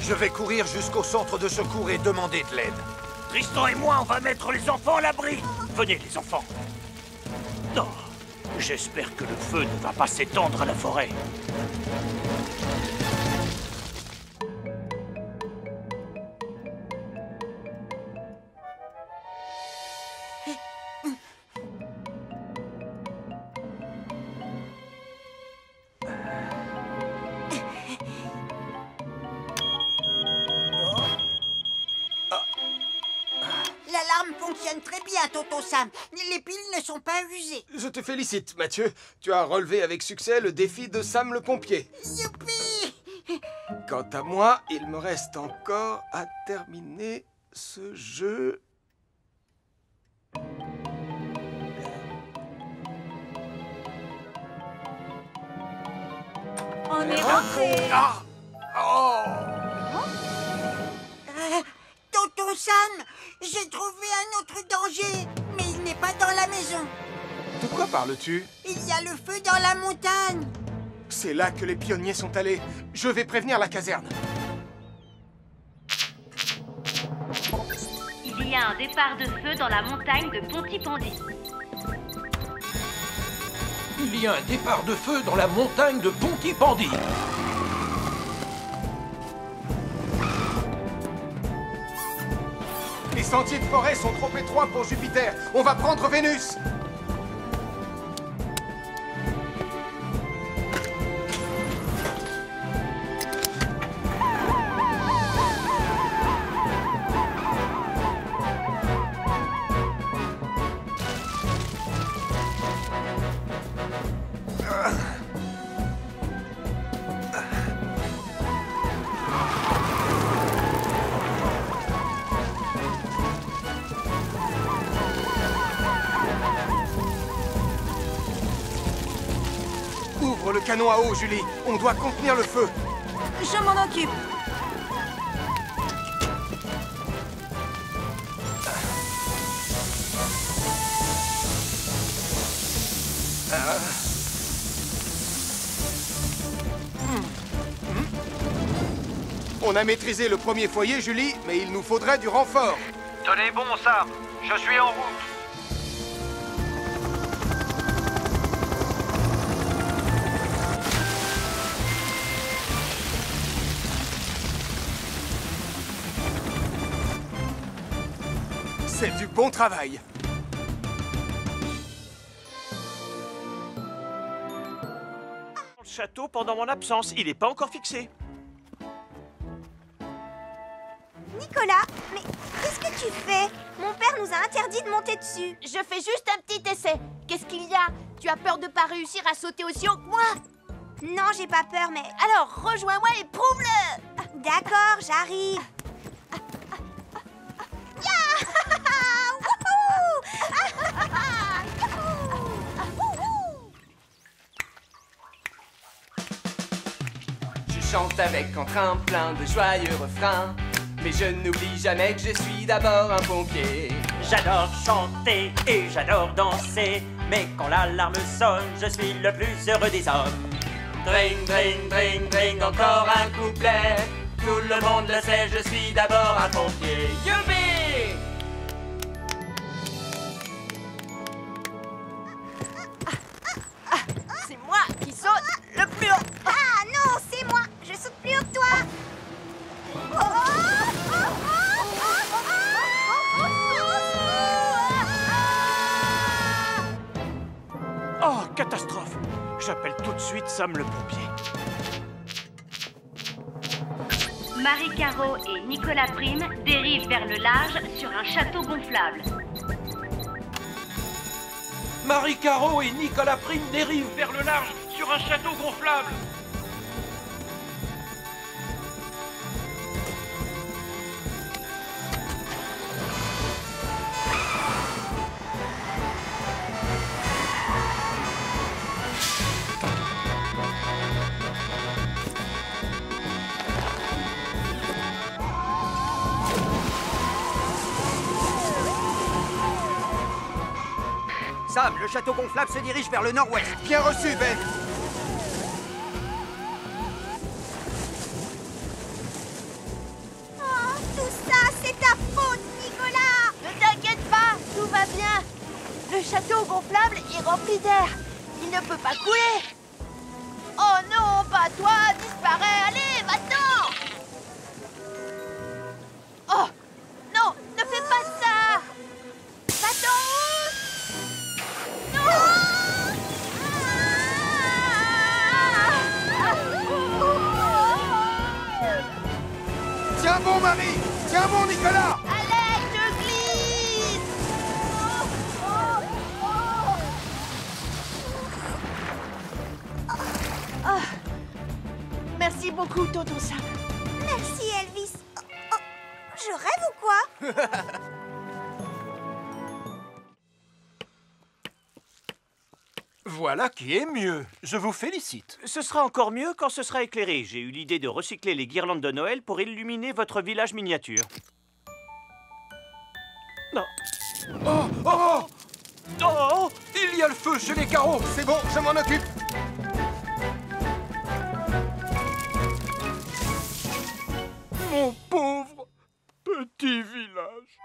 Je vais courir jusqu'au centre de secours et demander de l'aide. Tristan et moi, on va mettre les enfants à l'abri. Venez, les enfants. Non, j'espère que le feu ne va pas s'étendre à la forêt. L'alarme fonctionne très bien, Tonton Sam. Les piles ne sont pas usées. Je te félicite, Mathieu. Tu as relevé avec succès le défi de Sam le pompier. Youpi! Quant à moi, il me reste encore à terminer ce jeu. On est rentré. Ah! Oh! Tonton Sam, j'ai trouvé un autre danger, mais il n'est pas dans la maison. De quoi parles-tu? Il y a le feu dans la montagne. C'est là que les pionniers sont allés. Je vais prévenir la caserne. Il y a un départ de feu dans la montagne de Pontypandy. Il y a un départ de feu dans la montagne de Pontypandy. Les sentiers de forêt sont trop étroits pour Jupiter. On va prendre Vénus. Ouvre le canon à eau, Julie. On doit contenir le feu. Je m'en occupe. On a maîtrisé le premier foyer, Julie, mais il nous faudrait du renfort. Tenez bon, Sam. Je suis en route. C'est du bon travail. Le château pendant mon absence, il n'est pas encore fixé. Nicolas, mais qu'est-ce que tu fais? Mon père nous a interdit de monter dessus. Je fais juste un petit essai. Qu'est-ce qu'il y a? Tu as peur de pas réussir à sauter aussi haut que moi? Non, j'ai pas peur, mais... Alors, rejoins-moi et prouve-le! D'accord, j'arrive. Je chante avec entrain plein de joyeux refrains, mais je n'oublie jamais que je suis d'abord un pompier. J'adore chanter et j'adore danser, mais quand l'alarme sonne, je suis le plus heureux des hommes. Dring, dring, dring, dring, encore un couplet. Tout le monde le sait, je suis d'abord un pompier. Youpi! C'est moi qui saute le plus haut! Ah non, c'est moi. Je saute plus haut que toi. Oh, catastrophe! J'appelle tout de suite Sam le pompier. Marie-Caro et Nicolas Prime dérivent vers le large sur un château gonflable. Marie-Caro et Nicolas Prime dérivent vers le large sur un château gonflable. Sam, le château gonflable se dirige vers le nord-ouest. Bien reçu, Ben. château gonflable est rempli d'air. Il ne peut pas couler. Oh non, pas toi, disparais. Allez, va-t'en. Oh, non, ne fais pas ça. Va-t'en. Non. Tiens bon, Marie! Tiens bon, Nicolas! Allez, je glisse. Ah. Merci beaucoup, tonton Sam. Merci, Elvis. Oh, je rêve ou quoi? Voilà qui est mieux. Je vous félicite. Ce sera encore mieux quand ce sera éclairé. J'ai eu l'idée de recycler les guirlandes de Noël pour illuminer votre village miniature. Non. Oh! Oh! Oh, il y a le feu chez les carreaux. C'est bon, je m'en occupe! Mon pauvre petit village.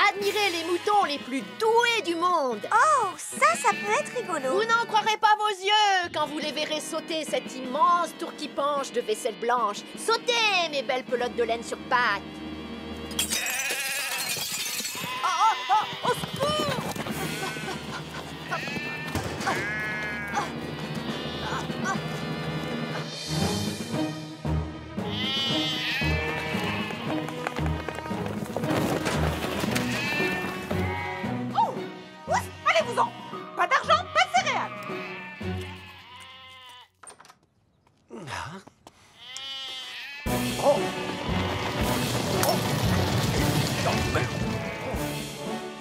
Admirez les moutons les plus doués du monde. Oh, ça peut être rigolo. Vous n'en croirez pas vos yeux quand vous les verrez sauter cette immense tour qui penche de vaisselle blanche. Sautez, mes belles pelotes de laine sur pattes. Au secours! Allez-vous-en! Pas d'argent, pas de céréales!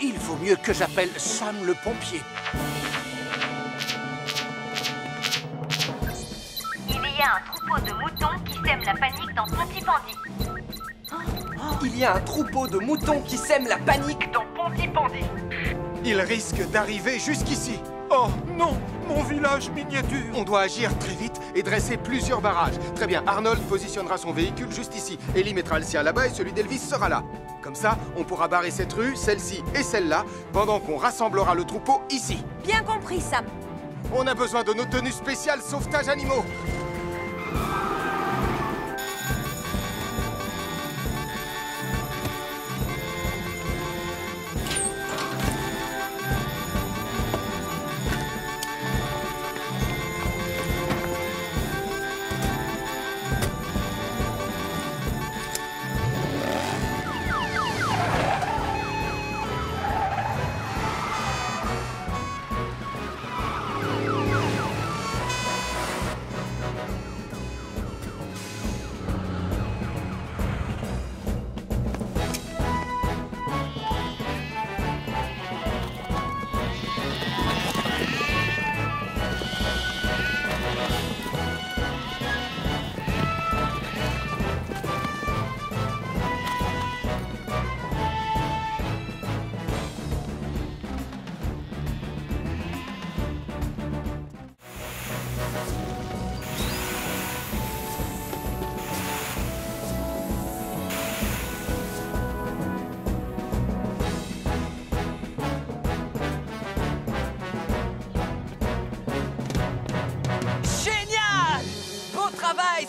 Il vaut mieux que j'appelle Sam le pompier. Il y a un troupeau de moutons qui sème la panique dans Pontypandy. Il y a un troupeau de moutons qui sème la panique dans Pontypandy. Il risque d'arriver jusqu'ici. Oh non, mon village miniature. On doit agir très vite et dresser plusieurs barrages. Très bien, Arnold positionnera son véhicule juste ici. Ellie mettra le sien là-bas et celui d'Elvis sera là. Comme ça, on pourra barrer cette rue, celle-ci et celle-là, pendant qu'on rassemblera le troupeau ici. Bien compris, Sam. On a besoin de nos tenues spéciales sauvetage animaux.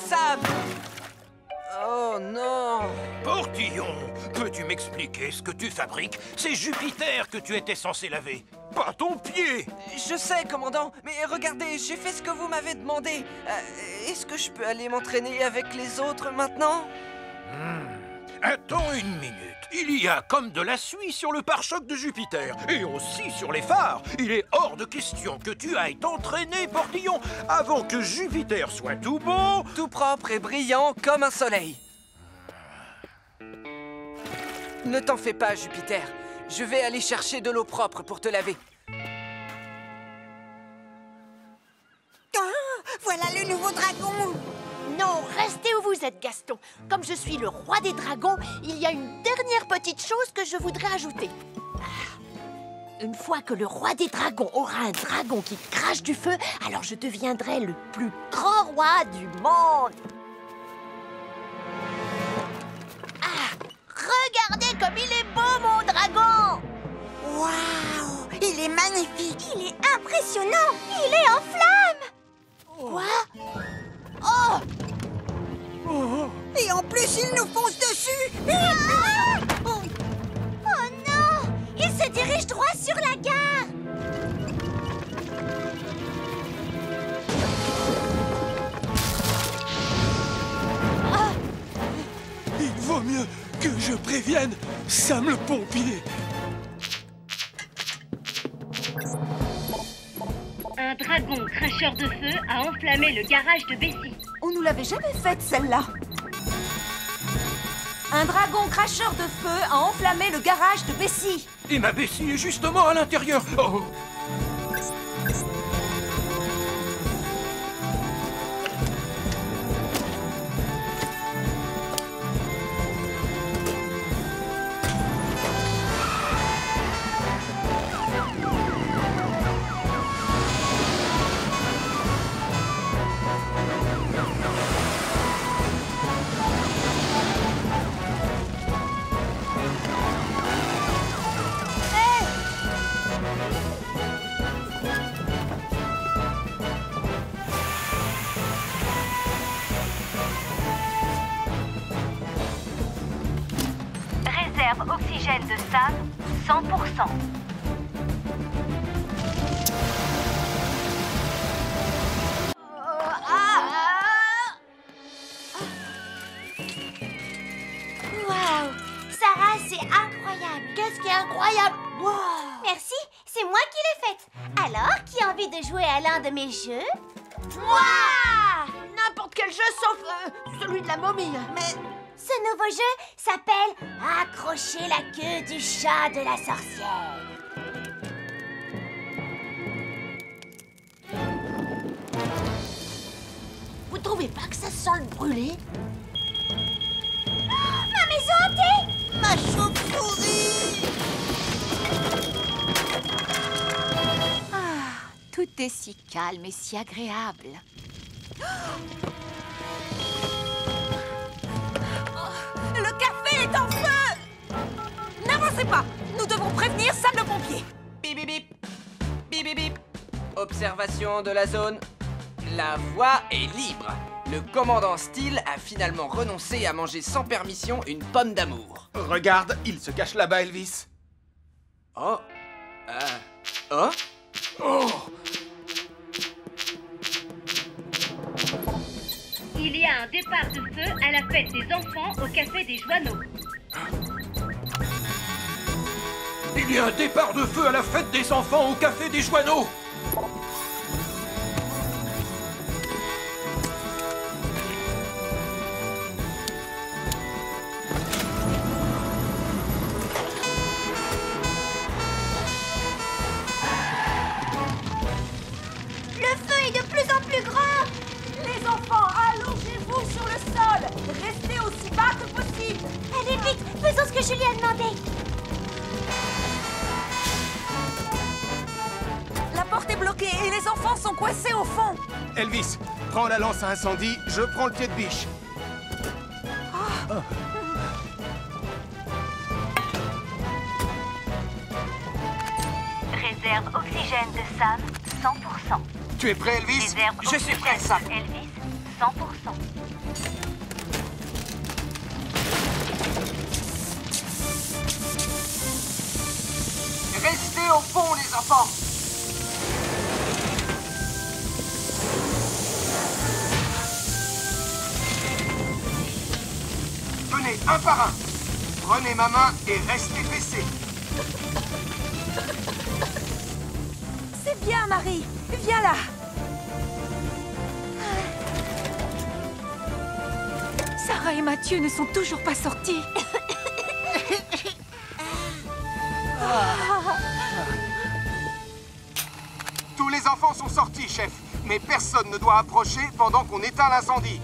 Sam! Oh non! Portillon, peux-tu m'expliquer ce que tu fabriques? C'est Jupiter que tu étais censé laver, pas ton pied! Je sais, commandant, mais regardez, j'ai fait ce que vous m'avez demandé. Est-ce que je peux aller m'entraîner avec les autres maintenant? Attends une minute. Il y a comme de la suie sur le pare-choc de Jupiter et aussi sur les phares. Il est hors de question que tu ailles t'entraîner, Portillon, avant que Jupiter soit tout beau, tout propre et brillant comme un soleil. Ne t'en fais pas, Jupiter. Je vais aller chercher de l'eau propre pour te laver. Voilà le nouveau dragon! Non, restez où vous êtes, Gaston. Comme je suis le roi des dragons, il y a une dernière petite chose que je voudrais ajouter. Une fois que le roi des dragons aura un dragon qui crache du feu, alors je deviendrai le plus grand roi du monde. Ah, Regardez comme il est beau, mon dragon! Waouh! Il est magnifique! Il est impressionnant. Il est en flammes. Quoi? Oh! Et en plus, il nous fonce dessus! Oh non! Il se dirige droit sur la gare. Il vaut mieux que je prévienne Sam le pompier. Un dragon cracheur de feu a enflammé le garage de Bessie. On nous l'avait jamais faite, celle-là. Un dragon cracheur de feu a enflammé le garage de Bessie. Et ma Bessie est justement à l'intérieur. Oh. Réserve oxygène de Sam, 100%. Waouh! Sarah, c'est incroyable. Qu'est-ce qui est incroyable? Wow! Merci, c'est moi qui l'ai faite. Alors, qui a envie de jouer à l'un de mes jeux? Moi! N'importe quel jeu sauf celui de la momie. Mais ce nouveau jeu s'appelle Accrocher la queue du chat de la sorcière. Vous trouvez pas que ça sent le brûlé? Ma maison hantée! Ma chauve-souris! Ah, tout est si calme et si agréable. Le café est en feu! N'avancez pas! Nous devons prévenir Sam le pompier. Bip bip bip. Bip bip bip. Observation de la zone. La voie est libre. Le commandant Steele a finalement renoncé à manger sans permission une pomme d'amour. Regarde, il se cache là-bas, Elvis. Oh. Oh. Oh! Il y a un départ de feu à la fête des enfants au Café des Joanneaux. Il y a un départ de feu à la fête des enfants au Café des Joanneaux. Le feu est de plus en plus grand! Les enfants, allongez-vous sur le sol. Restez aussi bas que possible. Allez vite, faisons ce que Julie a demandé. La porte est bloquée et les enfants sont coincés au fond. Elvis, prends la lance à incendie, je prends le pied de biche. Réserve oxygène de Sam, 100%. Tu es prêt, Elvis? Réserve Je suis oxygène prêt, Sam. de Elvis, 100%. Restez au fond, les enfants. Venez, un par un. Prenez ma main et restez fessés. C'est bien, Marie. Viens là. Sarah et Mathieu ne sont toujours pas sortis. Tous les enfants sont sortis, chef. Mais personne ne doit approcher pendant qu'on éteint l'incendie.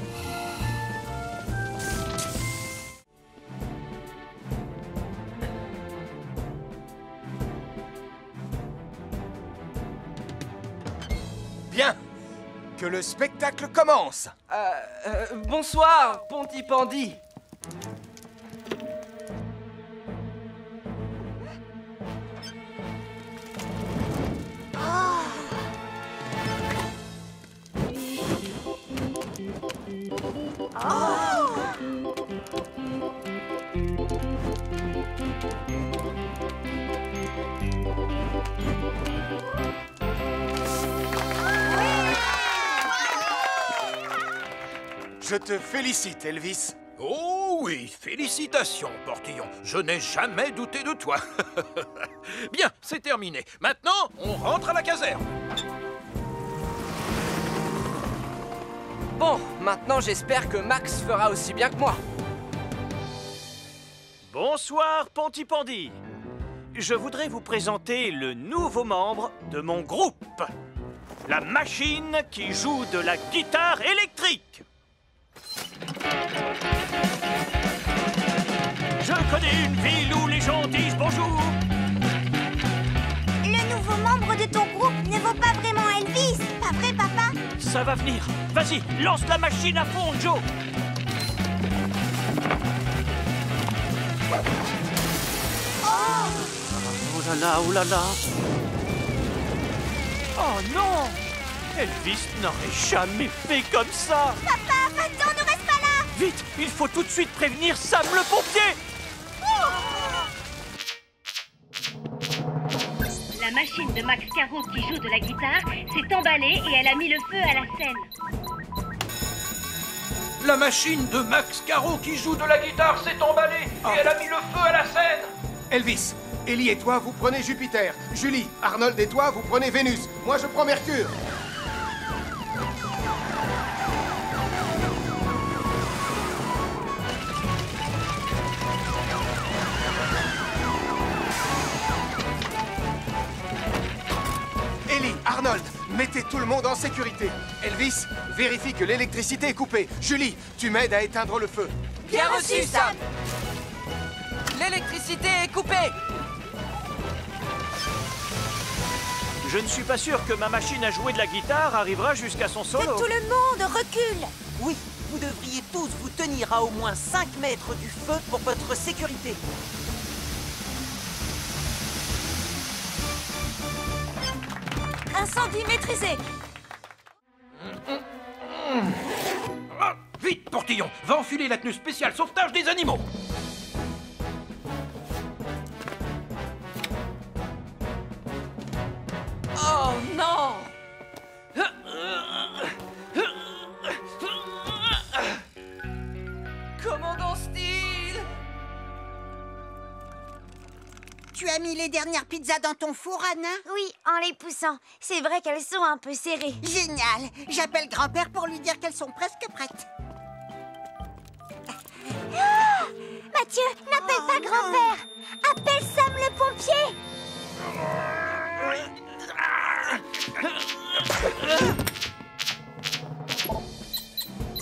Bien. Que le spectacle commence. Bonsoir, Pontypandy. Je te félicite, Elvis. Oh oui, félicitations, Portillon. Je n'ai jamais douté de toi. Bien, c'est terminé. Maintenant, on rentre à la caserne. Bon, maintenant j'espère que Max fera aussi bien que moi. Bonsoir, Pontypandy. Je voudrais vous présenter le nouveau membre de mon groupe. La machine qui joue de la guitare électrique. Je connais une ville où les gens disent bonjour. Le nouveau membre de ton groupe ne vaut pas vraiment Elvis, pas vrai, papa? Ça va venir. Vas-y, lance la machine à fond, Joe. Oh là là, oh là là. Oh non! Elvis n'aurait jamais fait comme ça. Papa, attends, ne reste pas là. Vite, il faut tout de suite prévenir Sam le pompier. La machine de Max Caro qui joue de la guitare s'est emballée et elle a mis le feu à la scène. La machine de Max Caro qui joue de la guitare s'est emballée et elle a mis le feu à la scène. Elvis, Ellie et toi, vous prenez Jupiter. Julie, Arnold et toi, vous prenez Vénus. Moi, je prends Mercure. Ellie, Arnold, mettez tout le monde en sécurité. Elvis, vérifie que l'électricité est coupée. Julie, tu m'aides à éteindre le feu. Bien reçu, Sam. L'électricité est coupée. Je ne suis pas sûr que ma machine à jouer de la guitare arrivera jusqu'à son Que solo. tout le monde recule. Oui, vous devriez tous vous tenir à au moins 5 mètres du feu pour votre sécurité. Incendie maîtrisé. Ah, vite, Portillon, va enfiler la tenue spéciale sauvetage des animaux. Oh non! Commandant Steel! Tu as mis les dernières pizzas dans ton four, Anna? Oui, en les poussant. C'est vrai qu'elles sont un peu serrées. Génial! J'appelle grand-père pour lui dire qu'elles sont presque prêtes. Ah, Mathieu, n'appelle pas grand-père. Appelle Sam le pompier.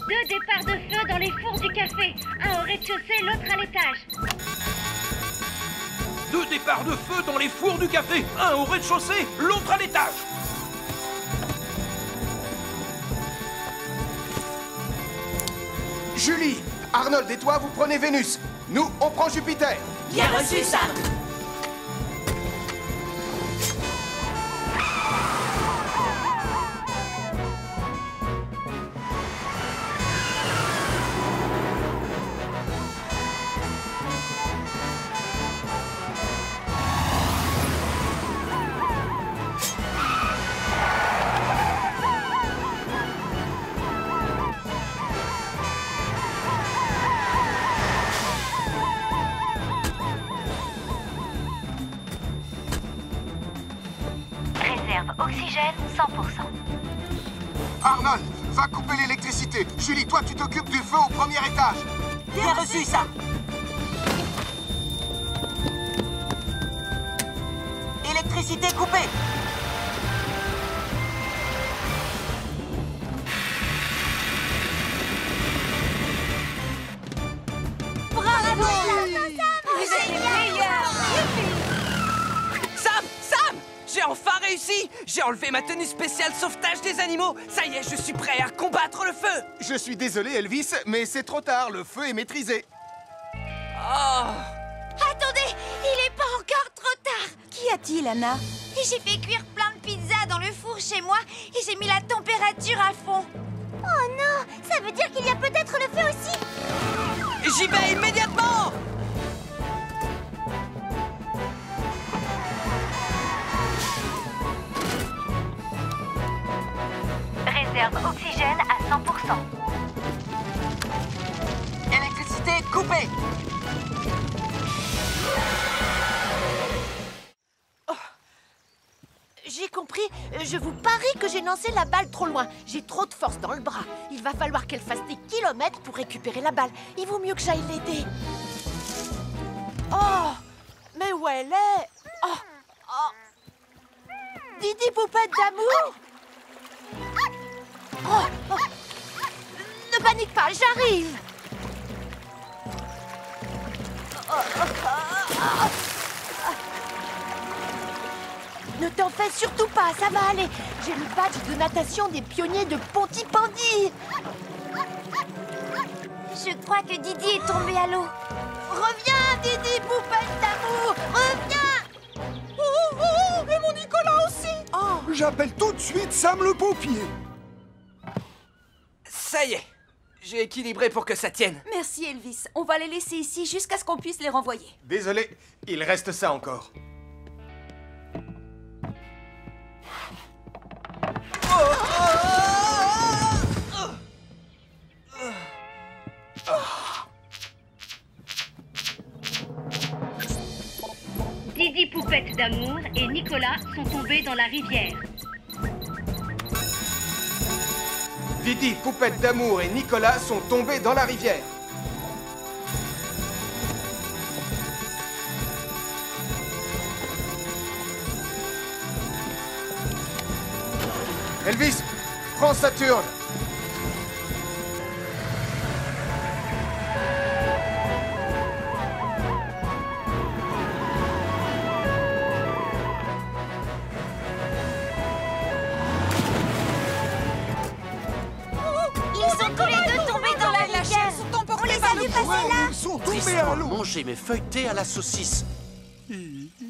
Deux départs de feu dans les fours du café. Un au rez-de-chaussée, l'autre à l'étage. Deux départs de feu dans les fours du café. Un au rez-de-chaussée, l'autre à l'étage. Julie, Arnold et toi, vous prenez Vénus. Nous, on prend Jupiter. Bien reçu, Sam. Réserve oxygène 100%. Arnold, va couper l'électricité. Julie, toi, tu t'occupes du feu au premier étage. Bien reçu, Sam. Électricité coupée. Bravo, vous êtes les meilleurs. Sam! Sam! J'ai enfin réussi! J'ai enlevé ma tenue spéciale sauvetage des animaux. Ça y est, je suis prêt à combattre le feu. Je suis désolé, Elvis, mais c'est trop tard. Le feu est maîtrisé. Oh! Attendez, il est pas encore trop tard. Qu'y a-t-il, Anna? J'ai fait cuire plein de pizzas dans le four chez moi et j'ai mis la température à fond. Oh non, ça veut dire qu'il y a peut-être le feu aussi. J'y vais immédiatement! Réserve oxygène à 100%. poupée. J'ai compris. Je vous parie que j'ai lancé la balle trop loin. J'ai trop de force dans le bras. Il va falloir qu'elle fasse des kilomètres pour récupérer la balle. Il vaut mieux que j'aille l'aider. Oh! Mais où elle est? Oh! Oh! Didi Poupette d'amour! Oh! Oh! Ne panique pas, j'arrive! Ne t'en fais surtout pas, ça va aller. J'ai le badge de natation des pionniers de Pontypandy. Je crois que Didi est tombé à l'eau. Reviens, Didi Poupette d'amour! Reviens! Oh, oh, et mon Nicolas aussi! Oh. J'appelle tout de suite Sam le pompier. Ça y est, j'ai équilibré pour que ça tienne. Merci Elvis. On va les laisser ici jusqu'à ce qu'on puisse les renvoyer. Désolé, il reste ça encore. Didi Poupette d'amour et Nicolas sont tombés dans la rivière. Didi, Poupette d'amour et Nicolas sont tombés dans la rivière. Elvis, prends Saturne. Manger mes feuilletés à la saucisse.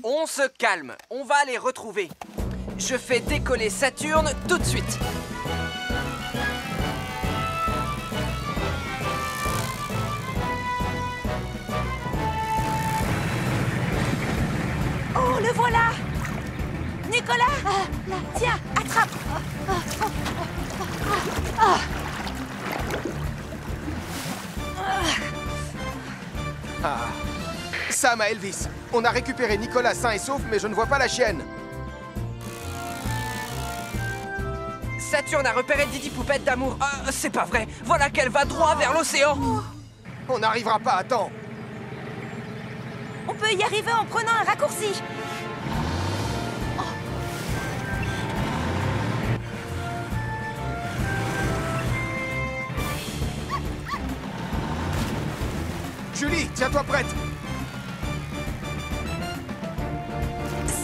On se calme, on va les retrouver. Je fais décoller Saturne tout de suite. Oh, le voilà! Nicolas! Tiens, attrape! Ah. Sam à Elvis, on a récupéré Nicolas sain et sauf, mais je ne vois pas la chienne. Saturne a repéré Didi Poupette d'amour. C'est pas vrai. Voilà qu'elle va droit vers l'océan. On n'arrivera pas à temps. On peut y arriver en prenant un raccourci. Julie, tiens-toi prête.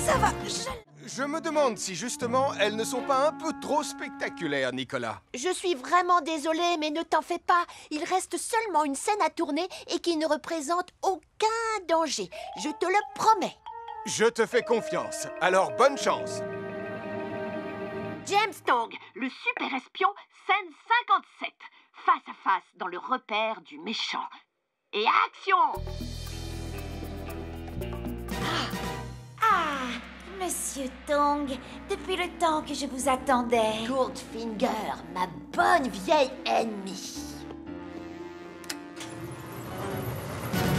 Ça va, Je me demande si justement elles ne sont pas un peu trop spectaculaires, Nicolas. Je suis vraiment désolée, mais ne t'en fais pas. Il reste seulement une scène à tourner et qui ne représente aucun danger. Je te le promets. Je te fais confiance, alors bonne chance. James Tong, le super espion, scène 57. Face à face dans le repère du méchant. Et action! Ah, Monsieur Tong, depuis le temps que je vous attendais. Goldfinger, ma bonne vieille ennemie.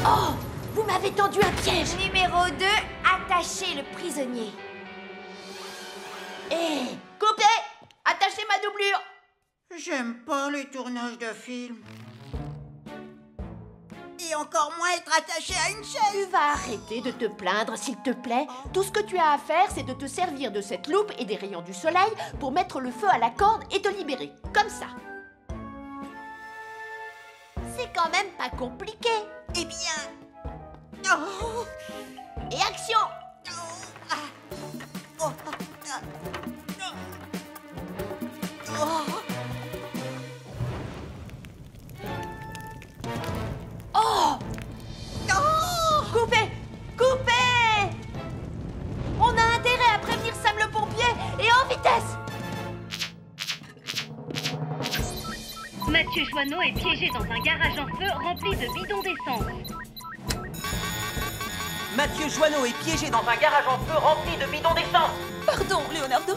Oh! Vous m'avez tendu un piège! Numéro 2, attachez le prisonnier. Hé! Coupez! Attachez ma doublure! J'aime pas les tournages de films. Et encore moins être attaché à une chaise. Tu vas arrêter de te plaindre, s'il te plaît. Tout ce que tu as à faire, c'est de te servir de cette loupe et des rayons du soleil pour mettre le feu à la corde et te libérer. Comme ça. C'est quand même pas compliqué. Eh bien... Oh. Et action! Oh! Coupez! Coupez! On a intérêt à prévenir Sam le pompier et en vitesse! Mathieu Joanneau est piégé dans un garage en feu rempli de bidons d'essence. Mathieu Joanneau est piégé dans un garage en feu rempli de bidons d'essence. Pardon, Leonardo.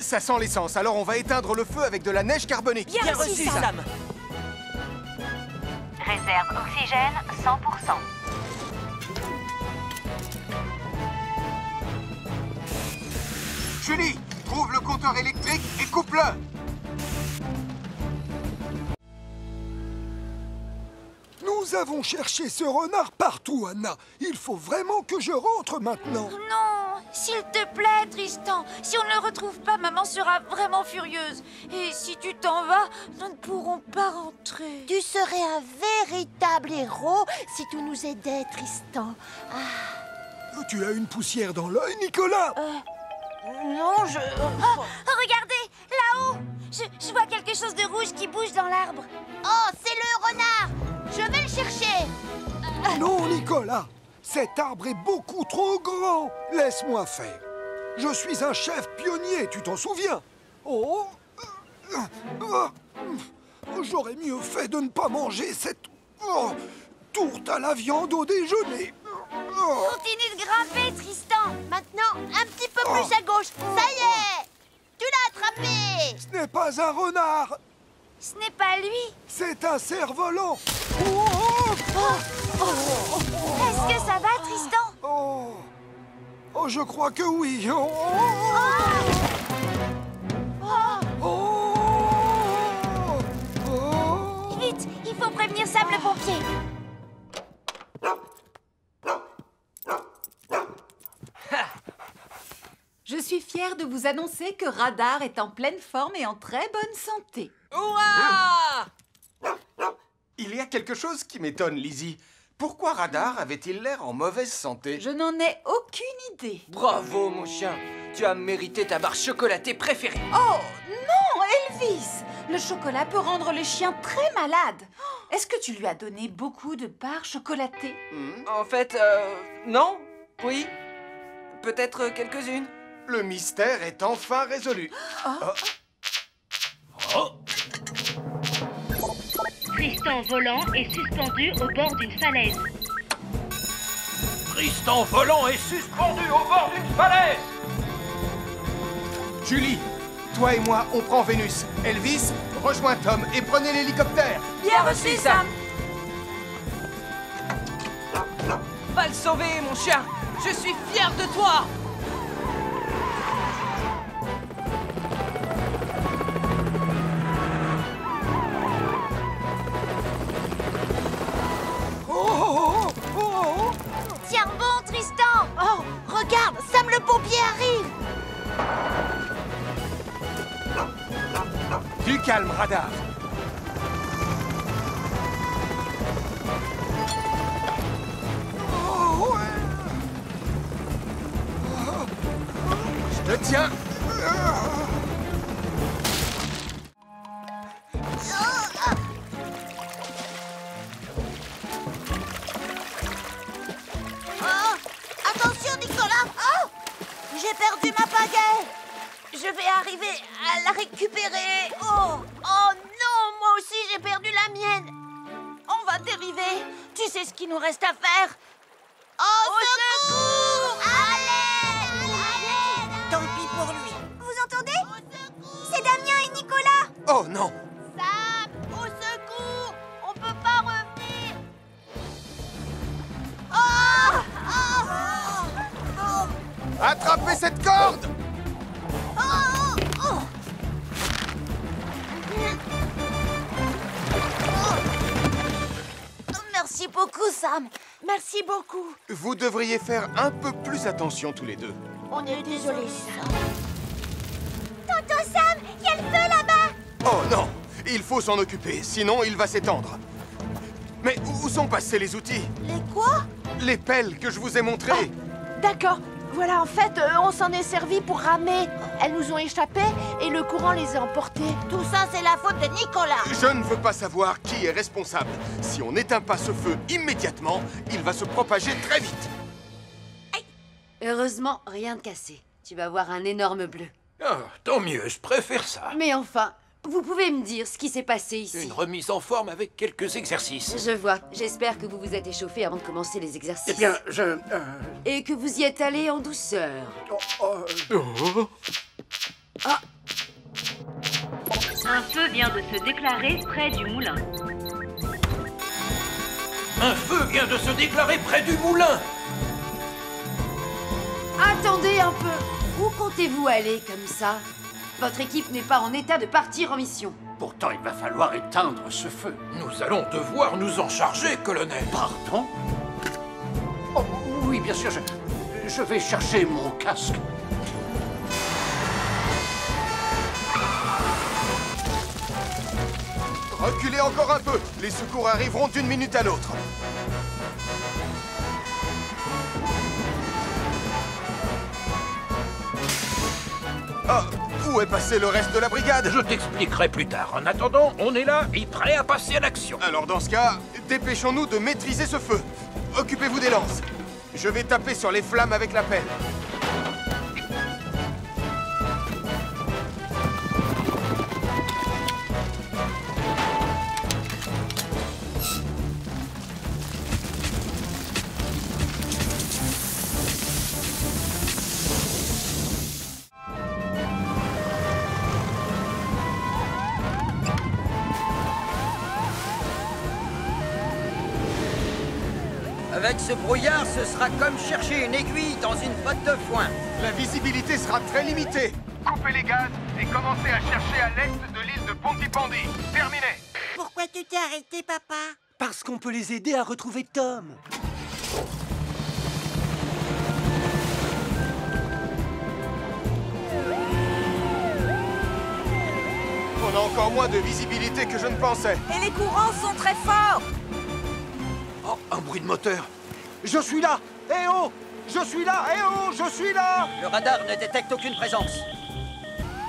ça sent l'essence, alors on va éteindre le feu avec de la neige carbonique. Bien reçu, Sam. Réserve oxygène 100%. Julie, trouve le compteur électrique et coupe-le. Nous avons cherché ce renard partout, Anna. Il faut vraiment que je rentre maintenant. Non, s'il te plaît, Tristan. Si on ne le retrouve pas, maman sera vraiment furieuse. Et si tu t'en vas, nous ne pourrons pas rentrer. Tu serais un véritable héros si tu nous aidais, Tristan. Tu as une poussière dans l'œil, Nicolas? Non, je... Oh, regardez, là-haut. Je vois quelque chose de rouge qui bouge dans l'arbre. Oh, c'est le renard. Je vais le chercher. Non, Nicolas. Cet arbre est beaucoup trop grand. Laisse-moi faire. Je suis un chef pionnier, tu t'en souviens? Oh, j'aurais mieux fait de ne pas manger cette tourte à la viande au déjeuner. Continue de grimper, Tristan. Maintenant, un petit peu plus à gauche. Ça y est. Tu l'as attrapé. Ce n'est pas un renard. Ce n'est pas lui. C'est un cerf-volant. Est-ce que ça va, Tristan? Oh, je crois que oui. Vite, il faut prévenir Sam le pompier. Je suis fière de vous annoncer que Radar est en pleine forme et en très bonne santé. Ouah! Il y a quelque chose qui m'étonne, Lizzie. Pourquoi Radar avait-il l'air en mauvaise santé? Je n'en ai aucune idée. Bravo, mon chien. Tu as mérité ta barre chocolatée préférée. Oh, non, Elvis! Le chocolat peut rendre les chiens très malades. Est-ce que tu lui as donné beaucoup de barres chocolatées? En fait, non. Oui. Peut-être quelques-unes. Le mystère est enfin résolu. Tristan volant est suspendu au bord d'une falaise. Tristan volant est suspendu au bord d'une falaise. Julie, toi et moi, on prend Vénus. Elvis, rejoins Tom et prenez l'hélicoptère. Bien reçu, Sam. Va le sauver, mon chien. Je suis fier de toi. Tiens bon, Tristan. Oh, regarde, Sam le pompier arrive. Du calme, Radar. Je te tiens. Attention, Nicolas. Oh, j'ai perdu ma pagaie. Je vais arriver à la récupérer. Oh non, moi aussi j'ai perdu la mienne. On va dériver. Tu sais ce qu'il nous reste à faire? Au secours! Allez! Tant pis pour lui. Vous entendez? C'est Damien et Nicolas. Oh non! Sam, au secours! On peut pas revenir. Attrapez cette corde! Merci beaucoup, Sam. Merci beaucoup. Vous devriez faire un peu plus attention tous les deux. On est désolé, Sam. Tonton Sam, il y a le feu là-bas. Oh non! Il faut s'en occuper, sinon il va s'étendre. Mais où sont passés les outils? Les quoi? Les pelles que je vous ai montrées. D'accord. Voilà, en fait, on s'en est servi pour ramer. Elles nous ont échappé et le courant les a emportées. Tout ça, c'est la faute de Nicolas. Je ne veux pas savoir qui est responsable. Si on n'éteint pas ce feu immédiatement, il va se propager très vite. Heureusement, rien de cassé. Tu vas voir un énorme bleu. Ah, tant mieux, je préfère ça. Mais enfin, vous pouvez me dire ce qui s'est passé ici? Une remise en forme avec quelques exercices. Je vois. J'espère que vous vous êtes échauffé avant de commencer les exercices. Eh bien, Et que vous y êtes allé en douceur. Oh. Ah, vient de se déclarer près du moulin. Un feu vient de se déclarer près du moulin. Attendez un peu. Où comptez-vous aller comme ça? Votre équipe n'est pas en état de partir en mission. Pourtant, il va falloir éteindre ce feu. Nous allons devoir nous en charger, colonel. Pardon? Oh, oui, bien sûr, je vais chercher mon casque. Reculez encore un peu. Les secours arriveront d'une minute à l'autre. Ah, où est passé le reste de la brigade? Je t'expliquerai plus tard. En attendant, on est là et prêt à passer à l'action. Alors dans ce cas, dépêchons-nous de maîtriser ce feu. Occupez-vous des lances. Je vais taper sur les flammes avec la pelle. Avec ce brouillard, ce sera comme chercher une aiguille dans une botte de foin. La visibilité sera très limitée. Coupez les gaz et commencez à chercher à l'est de l'île de Pontypandy. Terminé. Pourquoi tu t'es arrêté, papa? Parce qu'on peut les aider à retrouver Tom. On a encore moins de visibilité que je ne pensais. Et les courants sont très forts. Oh, un bruit de moteur. Je suis là. Eh oh! Je suis là. Eh oh! Je suis là. Le radar ne détecte aucune présence.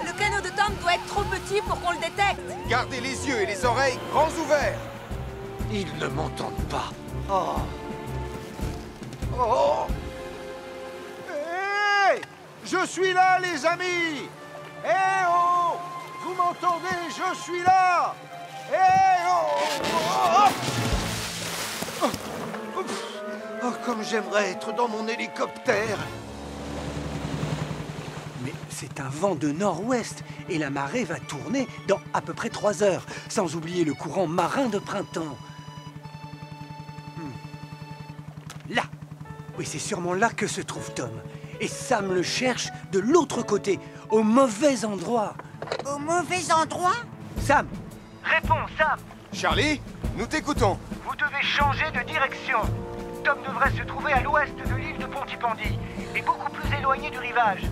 Le canot de Tom doit être trop petit pour qu'on le détecte. Gardez les yeux et les oreilles grands ouverts. Ils ne m'entendent pas. Oh. Oh. Hé! Je suis là, les amis. Eh oh! Vous m'entendez? Je suis là. Eh oh! Oh! Oh, comme j'aimerais être dans mon hélicoptère. Mais c'est un vent de nord-ouest et la marée va tourner dans à peu près 3 heures, sans oublier le courant marin de printemps. Là! Oui, c'est sûrement là que se trouve Tom. Et Sam le cherche de l'autre côté, au mauvais endroit. Au mauvais endroit? Sam! Réponds, Sam. Charlie, nous t'écoutons. Vous devez changer de direction. Tom devrait se trouver à l'ouest de l'île de Pontypandy et beaucoup plus éloigné du rivage.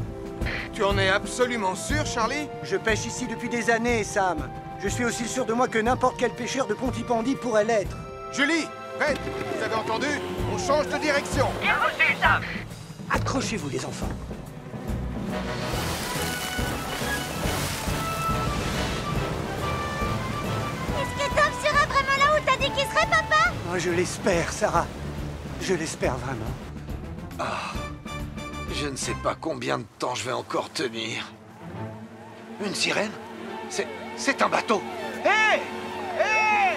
Tu en es absolument sûr, Charlie? Je pêche ici depuis des années, Sam. Je suis aussi sûr de moi que n'importe quel pêcheur de Pontypandy pourrait l'être. Julie, Red, vous avez entendu? On change de direction. Bien reçu, Sam. Accrochez-vous, les enfants. Est-ce que Tom sera vraiment là où t'as dit qu'il serait, papa? Oh, je l'espère, Sarah. Je l'espère vraiment. Ah, je ne sais pas combien de temps je vais encore tenir. Une sirène? C'est un bateau. Hé! Hé!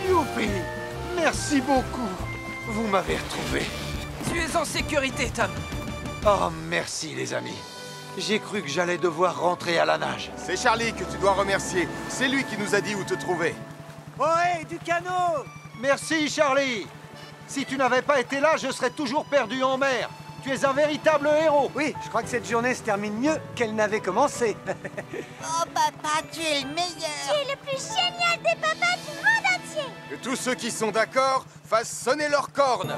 Youpi! Merci beaucoup. Vous m'avez retrouvé. Tu es en sécurité, Tom. Oh, merci, les amis. J'ai cru que j'allais devoir rentrer à la nage. C'est Charlie que tu dois remercier. C'est lui qui nous a dit où te trouver. Ohé, du canot! Merci, Charlie. Si tu n'avais pas été là, je serais toujours perdu en mer. Tu es un véritable héros. Oui, je crois que cette journée se termine mieux qu'elle n'avait commencé. Oh, papa, tu es le meilleur. Tu es le plus génial des papas du monde entier. Que tous ceux qui sont d'accord fassent sonner leurs cornes.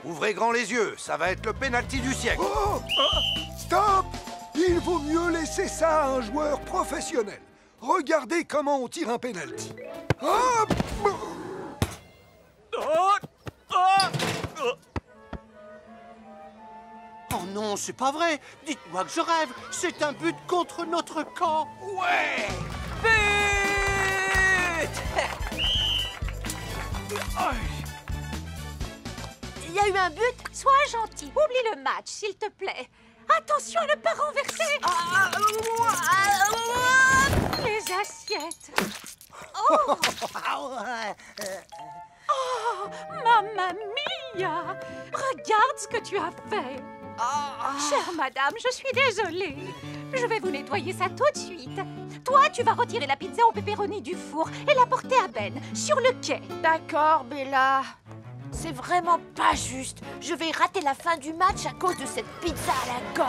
Ouvrez grand les yeux, ça va être le pénalty du siècle. Oh! Stop! Il vaut mieux laisser ça à un joueur professionnel. Regardez comment on tire un penalty. Hop! Oh non, c'est pas vrai. Dites-moi que je rêve. C'est un but contre notre camp. Ouais! But! Il y a eu un but? Sois gentil. Oublie le match, s'il te plaît. Attention à ne pas renverser. Les assiettes. Oh! Oh, mamma mia! Regarde ce que tu tu as fait. Chère madame, je suis désolée. Je vais vous nettoyer ça tout de suite. Toi, tu vas retirer la pizza au pepperoni du four et la porter à Ben, sur le quai. D'accord, Bella. C'est vraiment pas juste. Je vais rater la fin du match à cause de cette pizza à la gomme.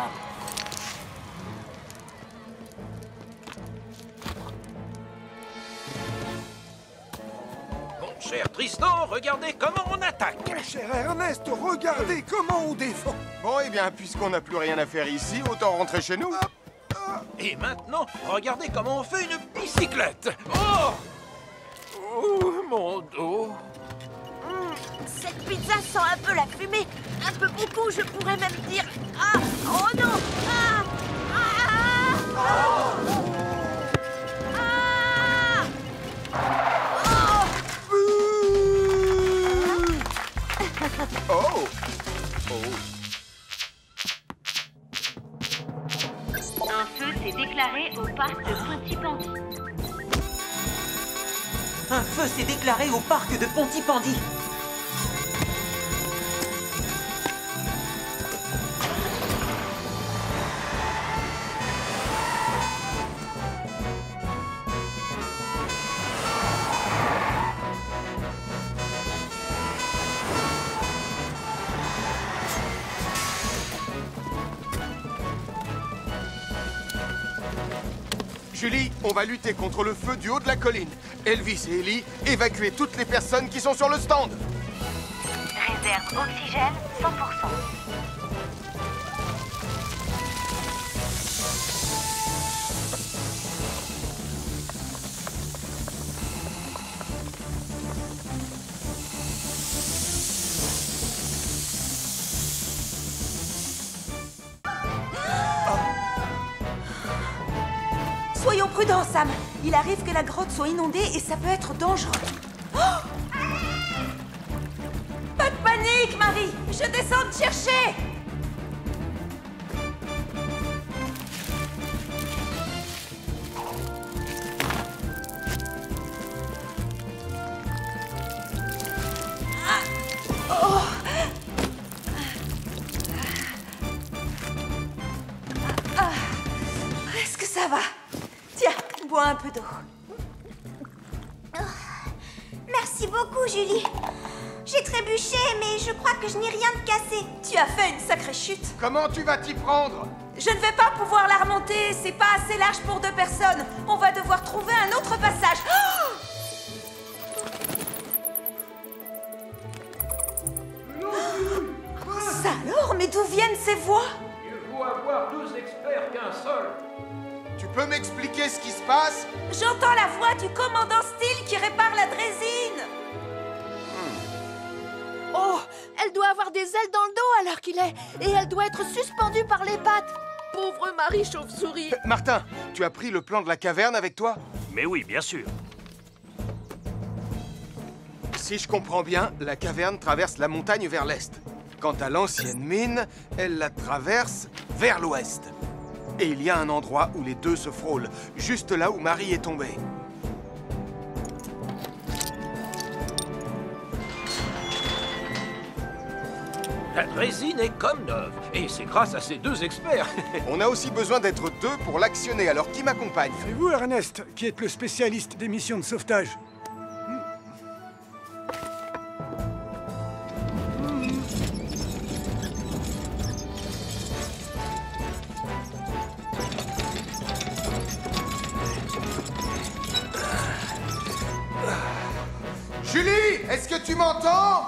Mon cher Tristan, regardez comment on attaque. Cher Ernest, regardez comment on défend. Bon, eh bien, puisqu'on n'a plus rien à faire ici, autant rentrer chez nous. Et maintenant, regardez comment on fait une bicyclette. Oh! Oh, mon dos. Cette pizza sent un peu la fumée. Un peu beaucoup, je pourrais même dire... Ah! Oh non! Ah! Ah! Oh! Oh! Un feu s'est déclaré au parc de Pontypandy. Un feu s'est déclaré au parc de Pontypandy. Julie, on va lutter contre le feu du haut de la colline. Elvis et Ellie, évacuez toutes les personnes qui sont sur le stand. Réserve oxygène 100%. Soyons prudents, Sam. Il arrive que la grotte soit inondée et ça peut être dangereux. Oh! Pas de panique, Marie. Je descends te chercher. Est-ce que ça va? Tiens, bois un peu d'eau. Merci beaucoup, Julie. J'ai trébuché, mais je crois que je n'ai rien de cassé. Tu as fait une sacrée chute. Comment tu vas t'y prendre? Je ne vais pas pouvoir la remonter. C'est pas assez large pour 2 personnes. On va devoir trouver un autre passage. Ça alors? Mais d'où viennent ces voix? Mieux vaut avoir 2 experts qu'un seul. Tu peux m'expliquer ce qui se passe? J'entends la voix du commandant Steele qui répare la drésine. Oh, elle doit avoir des ailes dans le dos alors qu'il est... Et elle doit être suspendue par les pattes. Pauvre Marie Chauve-souris. Martin, tu as pris le plan de la caverne avec toi? Mais oui, bien sûr. Si je comprends bien, la caverne traverse la montagne vers l'est. Quant à l'ancienne mine, elle la traverse vers l'ouest. Et il y a un endroit où les deux se frôlent, juste là où Marie est tombée. La drésine est comme neuve, et c'est grâce à ces 2 experts. On a aussi besoin d'être 2 pour l'actionner, alors qui m'accompagne? C'est vous, Ernest, qui êtes le spécialiste des missions de sauvetage. Julie, est-ce que tu m'entends?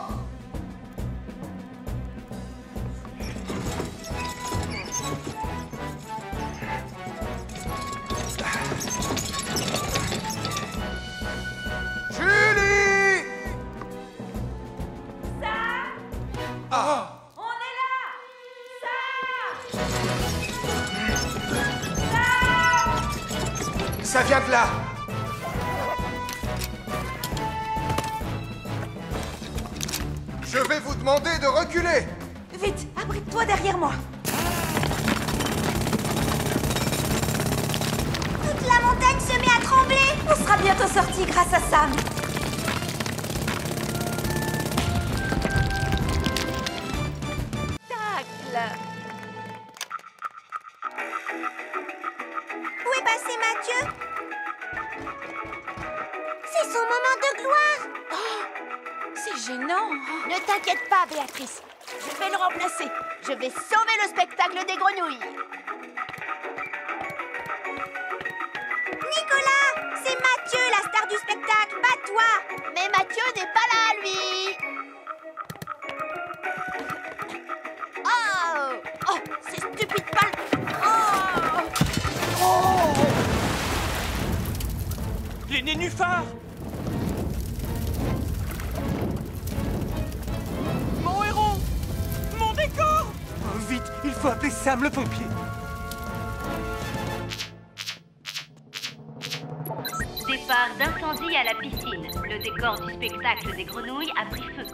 Julie! Sam! Ah! On est là! Sam! Ça vient de là! Je vais vous demander de reculer! Vite, abrite-toi derrière moi. Toute la montagne se met à trembler. On sera bientôt sortis grâce à Sam. c'est Mathieu. C'est son moment de gloire. C'est gênant. Ne t'inquiète pas, Béatrice. Je vais le remplacer. Je vais sauver le spectacle des grenouilles. Nicolas, c'est Mathieu, la star du spectacle, pas toi. Mais Mathieu n'est pas là, lui. Oh, oh, ces stupides balles. Oh. Les nénuphars. Mon héros. Mon décor. Oh, vite, il faut appeler Sam le pompier. Départ d'incendie à la piscine. Le décor du spectacle des grenouilles a pris feu.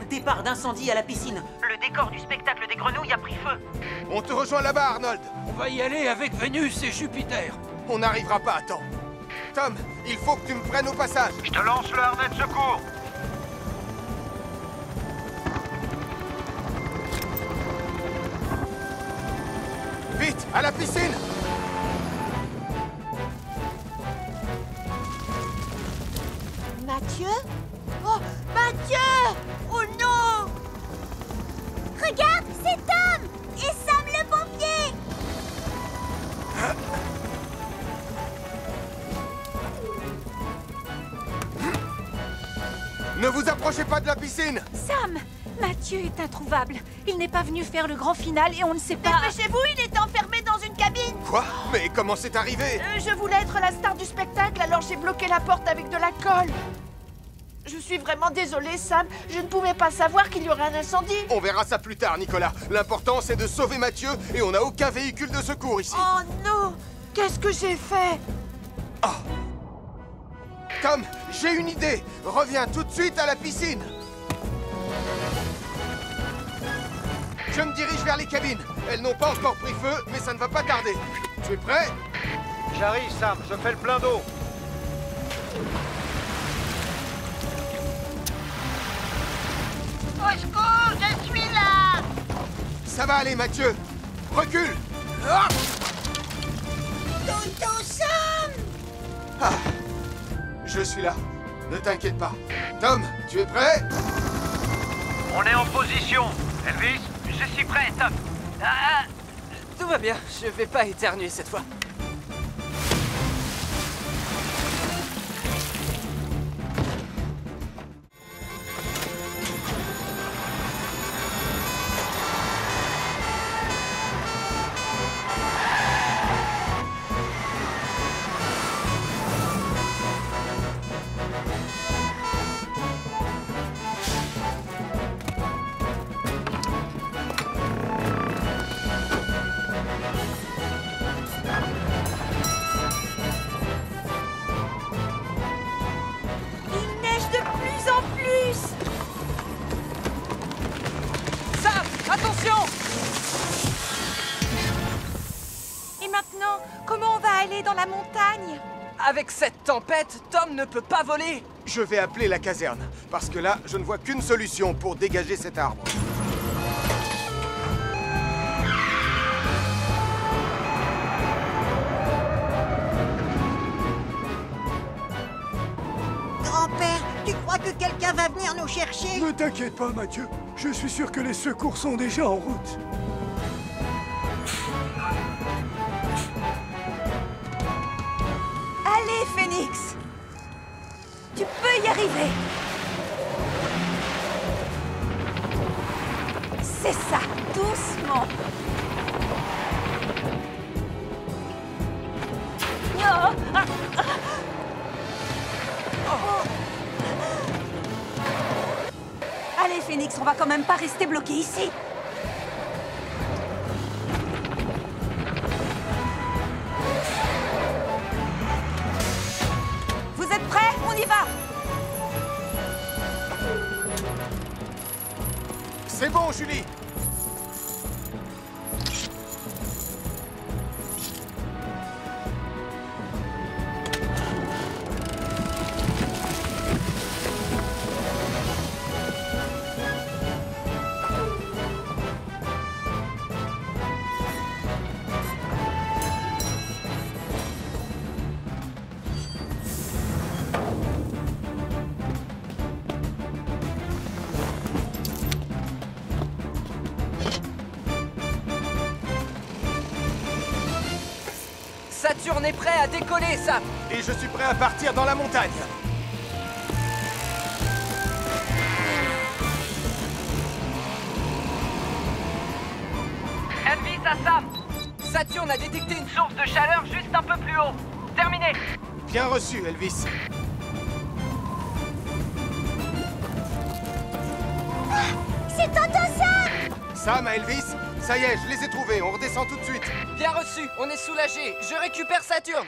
Départ d'incendie à la piscine. Le décor du spectacle des grenouilles a pris feu. On te rejoint là-bas, Arnold. On va y aller avec Vénus et Jupiter. On n'arrivera pas à temps. Tom, il faut que tu me prennes au passage. Je te lance le harnais de secours. Vite, à la piscine. Mathieu? Oh, Mathieu! Oh non! Regarde, c'est Tom et Sam le pompier. Ne vous approchez pas de la piscine. Sam, Mathieu est introuvable. Il n'est pas venu faire le grand final et on ne sait pas... Dépêchez-vous, il est enfermé dans une cabine. Quoi? Mais comment c'est arrivé? Je voulais être la star du spectacle, alors j'ai bloqué la porte avec de la colle. Je suis vraiment désolée, Sam. Je ne pouvais pas savoir qu'il y aurait un incendie. On verra ça plus tard, Nicolas. L'important, c'est de sauver Mathieu et on n'a aucun véhicule de secours ici. Oh non! Qu'est-ce que j'ai fait? Tom, j'ai une idée. Reviens tout de suite à la piscine. Je me dirige vers les cabines. Elles n'ont pas encore pris feu, mais ça ne va pas tarder. Tu es prêt? J'arrive, Sam. Je fais le plein d'eau. Au secours, je suis là. Ça va aller, Mathieu. Recule. Ah! Tonton Sam. Ah. Je suis là. Ne t'inquiète pas. Tom, tu es prêt? On est en position. Elvis, je suis prêt, Tom. Tout va bien, je vais pas éternuer cette fois. Dans la montagne. Avec cette tempête, Tom ne peut pas voler. Je vais appeler la caserne, parce que là, je ne vois qu'une solution pour dégager cet arbre. Grand-père, tu crois que quelqu'un va venir nous chercher? Ne t'inquiète pas, Mathieu. Je suis sûr que les secours sont déjà en route. Allez, Phoenix! Tu peux y arriver! C'est ça, doucement! Allez, Phoenix, on va quand même pas rester bloqué ici! On y va! C'est bon, Julie! Saturne est prêt à décoller, Sam. Et je suis prêt à partir dans la montagne. Elvis à Sam. Saturne a détecté une Source de chaleur juste un peu plus haut. Terminé. Bien reçu, Elvis. C'est Tonton Sam! Sam à Elvis, ça y est, je les ai trouvés, on redescend tout de suite. Bien reçu, on est soulagé. Je récupère Saturne.